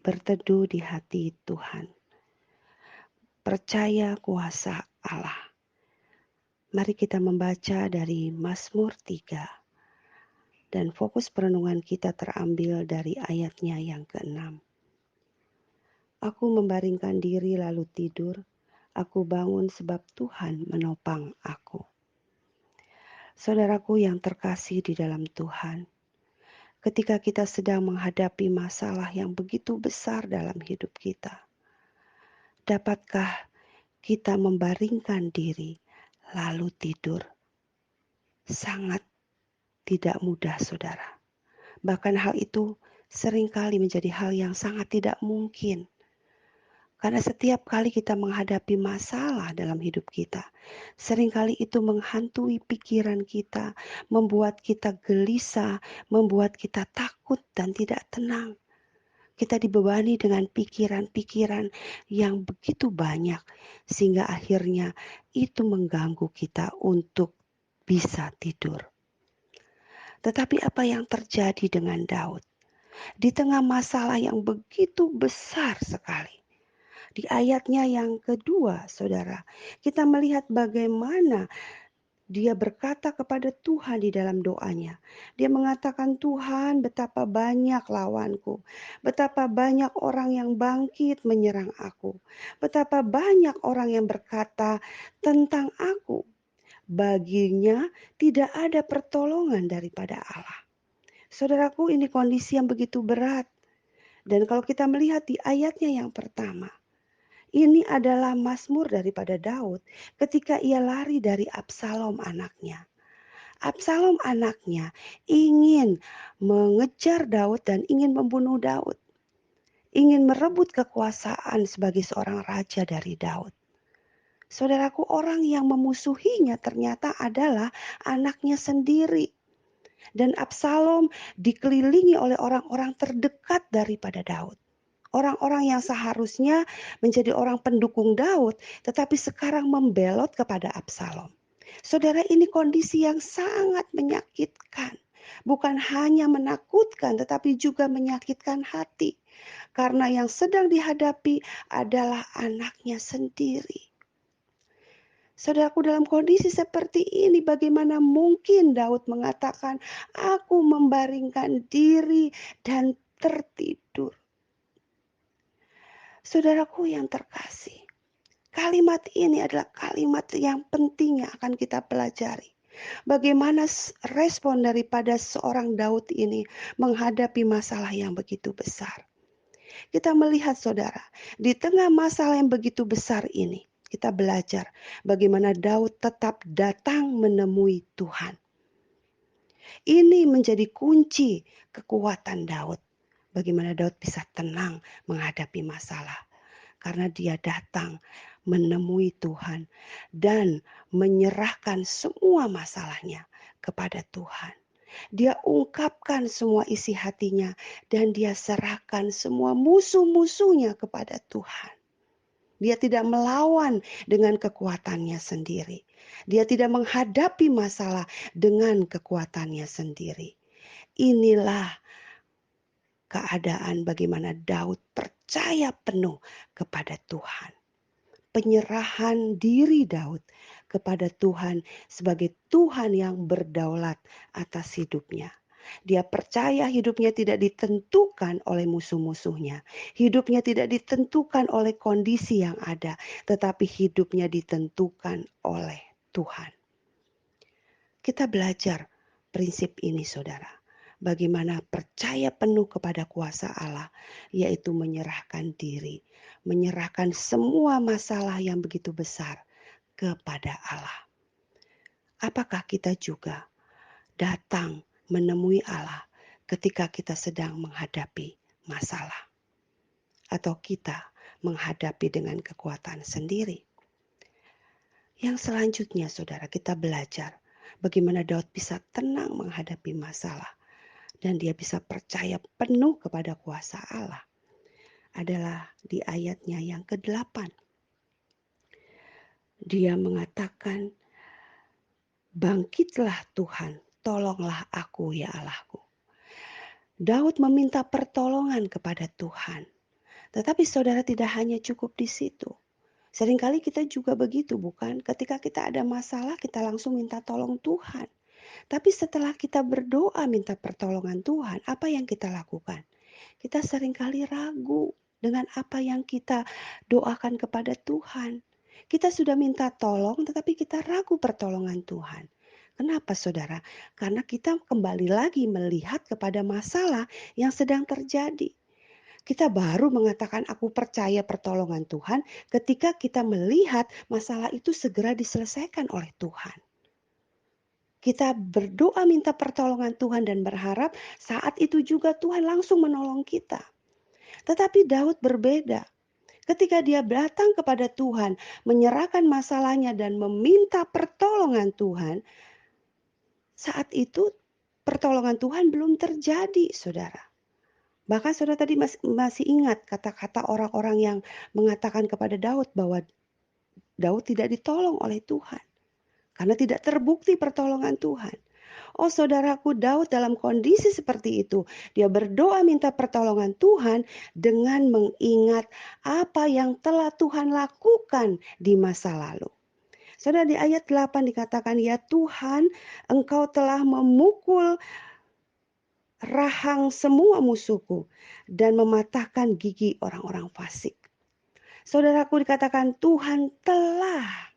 berteduh di hati Tuhan. Percaya kuasa Allah. Mari kita membaca dari Mazmur 3 dan fokus perenungan kita terambil dari ayatnya yang ke-6. Aku membaringkan diri lalu tidur, aku bangun sebab Tuhan menopang aku. Saudaraku yang terkasih di dalam Tuhan, ketika kita sedang menghadapi masalah yang begitu besar dalam hidup kita, dapatkah kita membaringkan diri lalu tidur? Sangat tidak mudah, saudara. Bahkan hal itu seringkali menjadi hal yang sangat tidak mungkin. Karena setiap kali kita menghadapi masalah dalam hidup kita, seringkali itu menghantui pikiran kita, membuat kita gelisah, membuat kita takut dan tidak tenang. Kita dibebani dengan pikiran-pikiran yang begitu banyak, sehingga akhirnya itu mengganggu kita untuk bisa tidur. Tetapi apa yang terjadi dengan Daud? Di tengah masalah yang begitu besar sekali. Di ayatnya yang kedua, saudara, kita melihat bagaimana dia berkata kepada Tuhan di dalam doanya. Dia mengatakan, Tuhan, betapa banyak lawanku. Betapa banyak orang yang bangkit menyerang aku. Betapa banyak orang yang berkata tentang aku. Baginya tidak ada pertolongan daripada Allah. Saudaraku, ini kondisi yang begitu berat. Dan kalau kita melihat di ayatnya yang pertama, ini adalah mazmur daripada Daud ketika ia lari dari Absalom anaknya. Absalom anaknya ingin mengejar Daud dan ingin membunuh Daud. Ingin merebut kekuasaan sebagai seorang raja dari Daud. Saudaraku, orang yang memusuhinya ternyata adalah anaknya sendiri. Dan Absalom dikelilingi oleh orang-orang terdekat daripada Daud. Orang-orang yang seharusnya menjadi orang pendukung Daud, tetapi sekarang membelot kepada Absalom. Saudara, ini kondisi yang sangat menyakitkan. Bukan hanya menakutkan, tetapi juga menyakitkan hati. Karena yang sedang dihadapi adalah anaknya sendiri. Saudaraku, dalam kondisi seperti ini, bagaimana mungkin Daud mengatakan, aku membaringkan diri dan tertidur. Saudaraku yang terkasih, kalimat ini adalah kalimat yang penting yang akan kita pelajari. Bagaimana respon daripada seorang Daud ini menghadapi masalah yang begitu besar. Kita melihat, saudara, di tengah masalah yang begitu besar ini, kita belajar bagaimana Daud tetap datang menemui Tuhan. Ini menjadi kunci kekuatan Daud. Bagaimana Daud bisa tenang menghadapi masalah. Karena dia datang menemui Tuhan dan menyerahkan semua masalahnya kepada Tuhan. Dia ungkapkan semua isi hatinya dan dia serahkan semua musuh-musuhnya kepada Tuhan. Dia tidak melawan dengan kekuatannya sendiri. Dia tidak menghadapi masalah dengan kekuatannya sendiri. Inilah keadaan bagaimana Daud percaya penuh kepada Tuhan. Penyerahan diri Daud kepada Tuhan sebagai Tuhan yang berdaulat atas hidupnya. Dia percaya hidupnya tidak ditentukan oleh musuh-musuhnya. Hidupnya tidak ditentukan oleh kondisi yang ada, tetapi hidupnya ditentukan oleh Tuhan. Kita belajar prinsip ini, saudara. Bagaimana percaya penuh kepada kuasa Allah, yaitu menyerahkan diri, menyerahkan semua masalah yang begitu besar kepada Allah. Apakah kita juga datang menemui Allah ketika kita sedang menghadapi masalah? Atau kita menghadapi dengan kekuatan sendiri? Yang selanjutnya, saudara, kita belajar bagaimana Daud bisa tenang menghadapi masalah. Dan dia bisa percaya penuh kepada kuasa Allah. Adalah di ayatnya yang ke-8. Dia mengatakan, bangkitlah Tuhan, tolonglah aku ya Allahku. Daud meminta pertolongan kepada Tuhan. Tetapi saudara tidak hanya cukup di situ. Seringkali kita juga begitu bukan? Ketika kita ada masalah kita langsung minta tolong Tuhan. Tapi setelah kita berdoa minta pertolongan Tuhan, apa yang kita lakukan? Kita seringkali ragu dengan apa yang kita doakan kepada Tuhan. Kita sudah minta tolong tetapi kita ragu pertolongan Tuhan. Kenapa saudara? Karena kita kembali lagi melihat kepada masalah yang sedang terjadi. Kita baru mengatakan aku percaya pertolongan Tuhan ketika kita melihat masalah itu segera diselesaikan oleh Tuhan. Kita berdoa minta pertolongan Tuhan dan berharap saat itu juga Tuhan langsung menolong kita. Tetapi Daud berbeda. Ketika dia datang kepada Tuhan, menyerahkan masalahnya dan meminta pertolongan Tuhan, saat itu pertolongan Tuhan belum terjadi, saudara. Bahkan saudara tadi masih ingat kata-kata orang-orang yang mengatakan kepada Daud bahwa Daud tidak ditolong oleh Tuhan. Karena tidak terbukti pertolongan Tuhan. Oh saudaraku, Daud dalam kondisi seperti itu. Dia berdoa minta pertolongan Tuhan dengan mengingat apa yang telah Tuhan lakukan di masa lalu. Saudara di ayat 8 dikatakan, ya Tuhan engkau telah memukul rahang semua musuhku dan mematahkan gigi orang-orang fasik. Saudaraku dikatakan Tuhan telah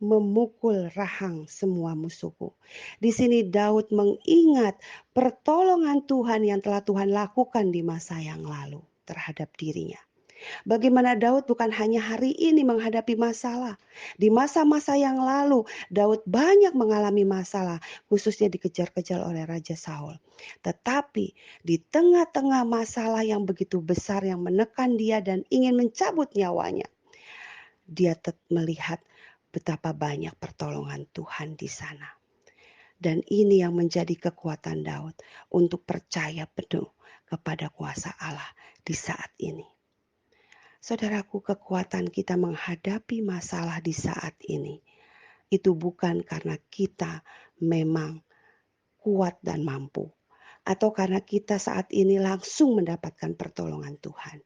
memukul rahang semua musuhku. Di sini Daud mengingat pertolongan Tuhan yang telah Tuhan lakukan di masa yang lalu terhadap dirinya. Bagaimana Daud bukan hanya hari ini menghadapi masalah. Di masa-masa yang lalu Daud banyak mengalami masalah, khususnya dikejar-kejar oleh Raja Saul. Tetapi di tengah-tengah masalah yang begitu besar yang menekan dia dan ingin mencabut nyawanya, dia melihat betapa banyak pertolongan Tuhan di sana. Dan ini yang menjadi kekuatan Daud untuk percaya penuh kepada kuasa Allah di saat ini. Saudaraku, kekuatan kita menghadapi masalah di saat ini itu bukan karena kita memang kuat dan mampu, atau karena kita saat ini langsung mendapatkan pertolongan Tuhan.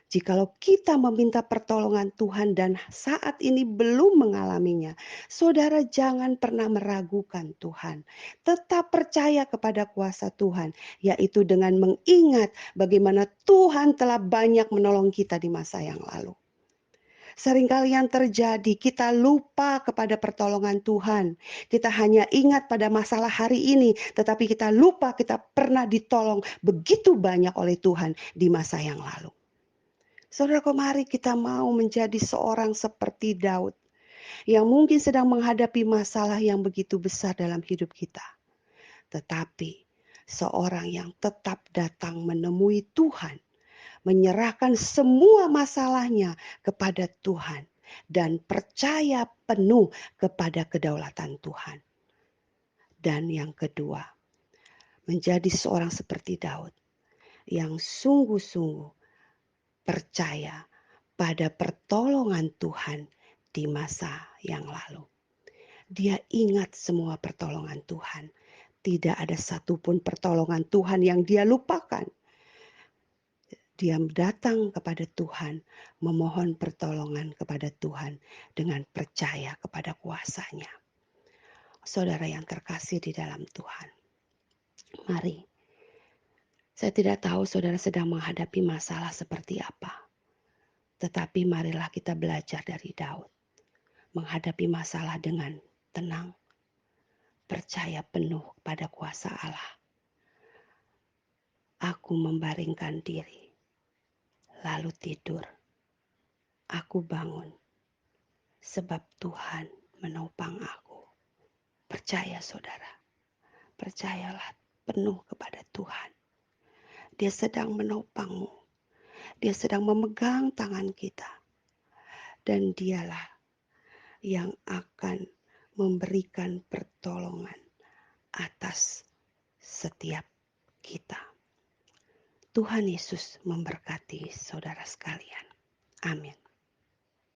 Jikalau kita meminta pertolongan Tuhan dan saat ini belum mengalaminya, saudara jangan pernah meragukan Tuhan. Tetap percaya kepada kuasa Tuhan, yaitu dengan mengingat bagaimana Tuhan telah banyak menolong kita di masa yang lalu. Seringkali yang terjadi, kita lupa kepada pertolongan Tuhan. Kita hanya ingat pada masalah hari ini, tetapi kita lupa kita pernah ditolong begitu banyak oleh Tuhan di masa yang lalu. Saudaraku, mari kita mau menjadi seorang seperti Daud yang mungkin sedang menghadapi masalah yang begitu besar dalam hidup kita. Tetapi seorang yang tetap datang menemui Tuhan, menyerahkan semua masalahnya kepada Tuhan dan percaya penuh kepada kedaulatan Tuhan. Dan yang kedua, menjadi seorang seperti Daud yang sungguh-sungguh percaya pada pertolongan Tuhan di masa yang lalu. Dia ingat semua pertolongan Tuhan. Tidak ada satupun pertolongan Tuhan yang dia lupakan. Dia datang kepada Tuhan, memohon pertolongan kepada Tuhan dengan percaya kepada kuasa-Nya. Saudara yang terkasih di dalam Tuhan, mari. Saya tidak tahu saudara sedang menghadapi masalah seperti apa. Tetapi marilah kita belajar dari Daud. Menghadapi masalah dengan tenang. Percaya penuh pada kuasa Allah. Aku membaringkan diri. Lalu tidur. Aku bangun. Sebab Tuhan menopang aku. Percaya saudara. Percayalah penuh kepada Tuhan. Dia sedang menopangmu. Dia sedang memegang tangan kita. Dan dialah yang akan memberikan pertolongan atas setiap kita. Tuhan Yesus memberkati saudara sekalian. Amin.